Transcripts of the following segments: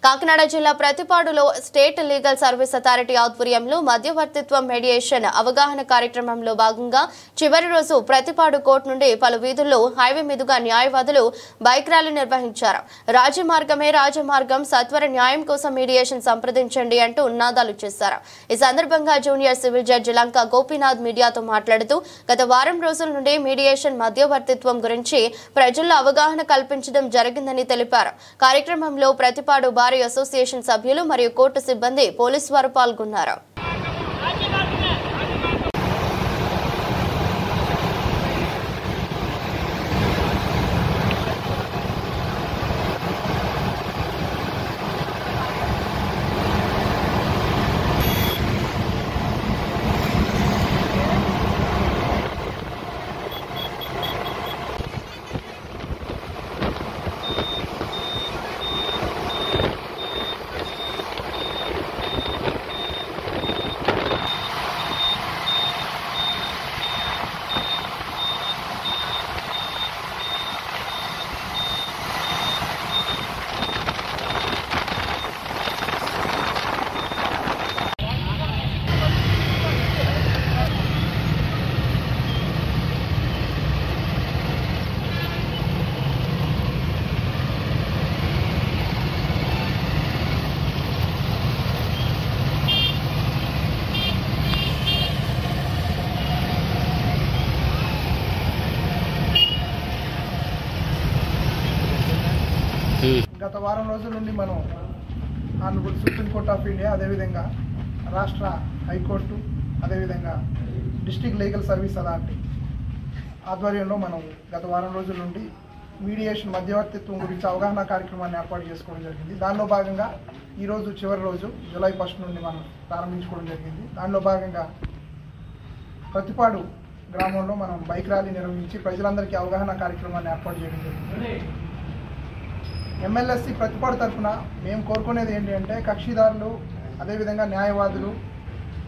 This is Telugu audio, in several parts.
కాకినాడ జిల్లా ప్రతిపాడులో స్టేట్ లీగల్ సర్వీస్ అథారిటీ ఆధ్వర్యంలో మధ్యవర్తిత్వం మీడియేషన్ అవగాహన కార్యక్రమంలో భాగంగా చివరి రోజు ప్రతిపాడు కోర్టు నుండి పలు వీధుల్లో హైవే మీదుగా న్యాయవాదులు బైక్ ర్యాలీ నిర్వహించారు. రాజమార్గమే రాజమార్గం, సత్వర న్యాయం కోసం మీడియేషన్ సంప్రదించండి అంటూ నినాదాలు చేశారు. ఈ సందర్భంగా జూనియర్ సివిల్ జడ్జి లంక గోపీనాథ్ మీడియాతో మాట్లాడుతూ గత వారం రోజుల నుండి మీడియేషన్ మధ్యవర్తిత్వం గురించి ప్రజల్లో అవగాహన కల్పించడం జరిగిందని తెలిపారు. కార్యక్రమంలో ప్రతిపాడు బారీ అసోసియేషన్ సభ్యులు మరియు కోర్టు సిబ్బంది, పోలీసు వారు పాల్గొన్నారు. గత వారం రోజుల నుండి మనం ఆనరబుల్ సుప్రీంకోర్టు ఆఫ్ ఇండియా, అదేవిధంగా రాష్ట్ర హైకోర్టు, అదేవిధంగా డిస్ట్రిక్ట్ లీగల్ సర్వీస్ అథారిటీ ఆధ్వర్యంలో మనం గత వారం రోజుల నుండి మీడియేషన్ మధ్యవర్తిత్వం గురించి అవగాహన కార్యక్రమాన్ని ఏర్పాటు చేసుకోవడం జరిగింది. దానిలో భాగంగా ఈరోజు చివరి రోజు జూలై 1 నుండి మనం ప్రారంభించుకోవడం జరిగింది. దానిలో భాగంగా ప్రతిపాడు గ్రామంలో మనం బైక్ ర్యాలీ నిర్వహించి ప్రజలందరికీ అవగాహన కార్యక్రమాన్ని ఏర్పాటు చేయడం జరిగింది. MLSC ప్రతిపాడు తరఫున మేము కోరుకునేది ఏంటి అంటే, కక్షిదారులు, అదేవిధంగా న్యాయవాదులు,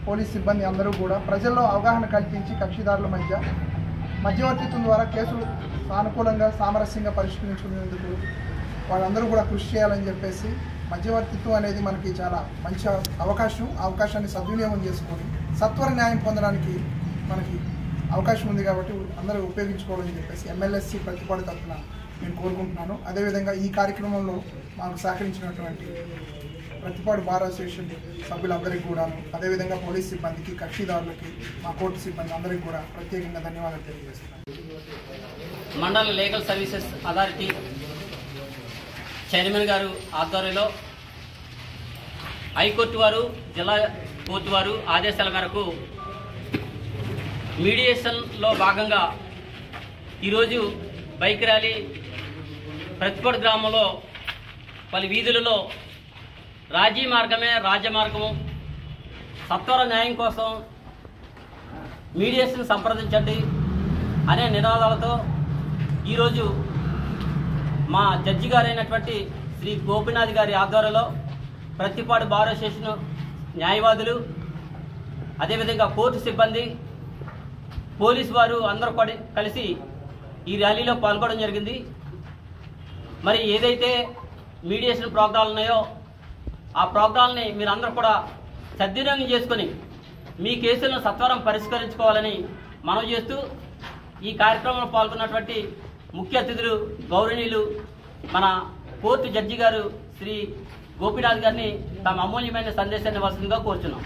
పోలీస్ సిబ్బంది అందరూ కూడా ప్రజల్లో అవగాహన కల్పించి కక్షిదారుల మధ్యవర్తిత్వం ద్వారా కేసులు సానుకూలంగా సామరస్యంగా పరిష్కరించుకునేందుకు వాళ్ళందరూ కూడా కృషి చేయాలని చెప్పేసి, మధ్యవర్తిత్వం అనేది మనకి చాలా మంచి అవకాశాన్ని సద్వినియోగం చేసుకొని సత్వర న్యాయం పొందడానికి మనకి అవకాశం ఉంది కాబట్టి అందరూ ఉపయోగించుకోవాలని చెప్పేసి MLSC ప్రతిపాడు తరఫున నేను కోరుకుంటున్నాను. అదేవిధంగా ఈ కార్యక్రమంలో మాకు సహకరించినటువంటి ప్రతిపాడు బార్ అసోసియేషన్ సభ్యులందరికీ కూడాను, అదేవిధంగా పోలీస్ సిబ్బందికి, కక్షిదారులకి, మా కోర్టు సిబ్బంది అందరికీ కూడా ప్రత్యేకంగా ధన్యవాదాలు తెలియజేస్తున్నాను. మండల లీగల్ సర్వీసెస్ అథారిటీ చైర్మన్ గారు ఆధ్వర్యంలో హైకోర్టు వారు, జిల్లా కోర్టు వారు ఆదేశాల మేరకు మీడియేషన్లో భాగంగా ఈరోజు బైక్ ర్యాలీ ప్రతిపాడు గ్రామంలో పలు వీధులలో రాజీ మార్గమే రాజమార్గము, సత్వర న్యాయం కోసం మీడియేషన్ సంప్రదించండి అనే నినాదాలతో ఈరోజు మా జడ్జి గారైనటువంటి శ్రీ గోపీనాథ్ గారి ఆధ్వర్యంలో ప్రతిపాడు బార్ అసోసియేషన్ న్యాయవాదులు, అదేవిధంగా కోర్టు సిబ్బంది, పోలీసు వారు అందరూ కలిసి ఈ ర్యాలీలో పాల్గొనడం జరిగింది. మరి ఏదైతే మీడియేషన్ ప్రోగ్రాంలు ఉన్నాయో ఆ ప్రోగ్రాంని మీరందరూ కూడా సద్వినియోగం చేసుకొని మీ కేసులను సత్వరం పరిష్కరించుకోవాలని మనవి చేస్తూ, ఈ కార్యక్రమంలో పాల్గొన్నటువంటి ముఖ్య అతిథులు గౌరవనీయులు మన కోర్టు జడ్జి గారు శ్రీ గోపీనాథ్ గారిని తమ అమూల్యమైన సందేశాన్ని ఇవ్వాల్సిందిగా కోరుచున్నాం.